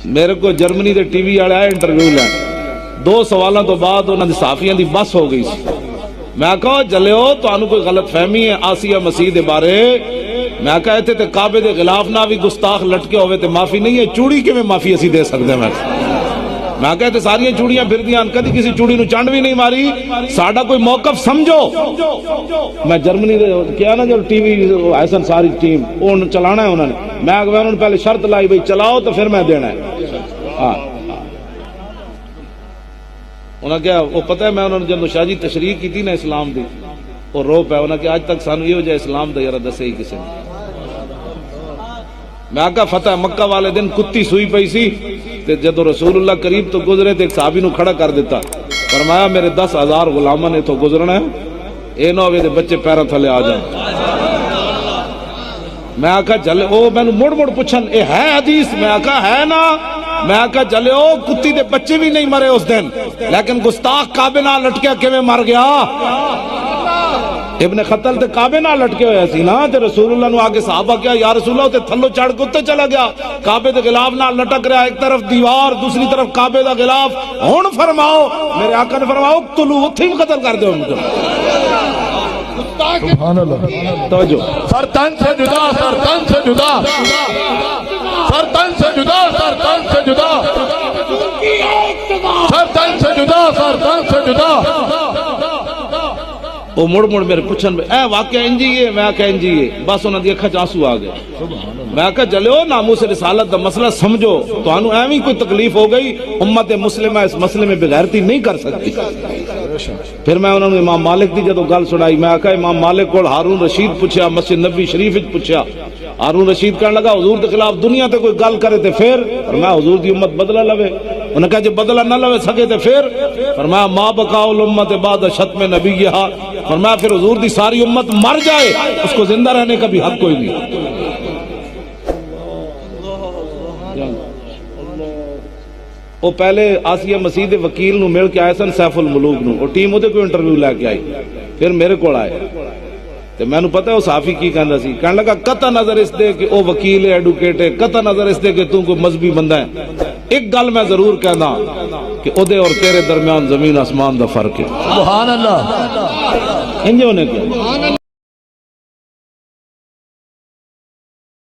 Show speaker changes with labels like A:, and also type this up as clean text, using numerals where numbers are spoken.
A: میرے کو جرمنی دے T V والے آئے انٹرویو لین، 2 سوالوں تو بعد انہوں نے صحافیاں دی بس ہو گئی سی۔ میں کہا جلیو تو کوئی غلط فہمی ہے آسیہ مسیح دے بارے؟ میں کہا ایتھے تے کعبے دے غلاف نہ بھی گستاخ لٹکے ہوئے تے معافی نہیں ہے، چوڑی کے میں معافی اسی دے سکتے ہیں۔ میں کہا تے ساری چوڑیاں پھر دیاں، کدی کسی چوڑی نو چانڈ بھی نہیں ماری، ساڈا کوئی موقف سمجھو۔ میں جرمنی دے کیا نا جو ٹی وی ایسن ساری ٹیم اون چلانا ہے انہوں نے، میں انہوں نے پہلے شرط لائی بھئی چلاؤ تو پھر میں دینا ہے۔ انہوں نے کیا وہ پتہ ہے، میں انہوں نے جب شاہ جی تشریح کی تھی نا اسلام دی، وہ رو پہ انہوں نے کہا آج تک سانو یہ ہو جائے اسلام دا یارہ دسے ہی کسی نے۔ میں کہا فتح مکہ والے دن کتی سوئی پئی سی تے جدو رسول اللہ قریب تو گزرے تے ایک صحابی نو کھڑا کر دیتا، فرمایا میرے 10,000 غلاماں نے تو گزرنا ہے، اے نہ ہوئے تے بچے پیروں تھلے آ جائیں۔ میں کہا چلے او میں مڑ مڑ پوچھن اے ہے حدیث؟ میں کہا ہے نا۔ میں کہا چلے او کتی دے بچے بھی نہیں مرے اس دن، لیکن گستاخ کعبے نہ لٹکیا کیویں مر گیا؟ ابن خطل تے کعبے نہ لٹکے ہوئے سی نا، تے رسول اللہ نو آگے صحابہ کیا یا رسول اللہ تے تھلو چڑھ کے اتنے چلا گیا، کعبے دے غلاف نہ لٹک رہا، ایک طرف دیوار دوسری طرف کعبے دا غلاف۔ ہن فرماؤ میرے آقا نے فرماؤ اقتلوا، اتھے ہی قتل کر دو ان کو۔
B: سبحان اللہ۔
A: توجہ،
B: سر تن سے جدا، سر تن سے جدا، سر تن سے جدا، سر تن سے جدا، سر تن سے جدا، سر تن سے جدا۔
A: وہ مڑ مڑ میرے پوچھن اے واقعہ انجی ہے؟ میں کہا انجی ہے، بس انہوں نے اکھاں آنسو آ گئے۔ میں کہا چلو ناموس رسالت دا مسئلہ سمجھو، تو انہوں ایویں کوئی تکلیف ہو گئی، امت مسلمہ اس مسئلے میں بغیرتی نہیں کر سکتی۔ پھر میں انہوں نے امام مالک دی جدو گل سنائی، میں کہا امام مالک کو ہارون رشید پوچھا، مسجد نبی شریف پوچھا، ہارون رشید کہنے لگا حضور کے خلاف دنیا تے کوئی گل کرے تے پھر؟ فرمایا حضور دی امت بدلہ لوے۔ انہوں نے کہا جب بدلہ نہ لوے سکے تے پھر؟ فرمایا ما بقاء الامت بعد شتم نبیھا، فرمایا پھر حضور دی ساری امت مر جائے اس کو زندہ رہنے کا بھی حق کوئی نہیں۔ وہ پہلے آسیہ مسیح دے وکیل نو مل کے آئے سن سیف الملوک نو، وہ ٹیم وہ کوئی انٹرویو لے کے آئی، پھر میرے کو آئے تو میں نے پتا ہے وہ صحافی کی کہنا سی، کہنے لگا قطع نظر اس دے کہ وہ وکیل ہے ایڈوکیٹ ہے، قطع نظر اس دے کہ تو کوئی مذہبی بندہ ہے، ایک گل میں ضرور کہنا کہ او دے اور تیرے درمیان زمین آسمان دا فرق ہے۔
B: سبحان اللہ۔
A: انجھے ہونے کیا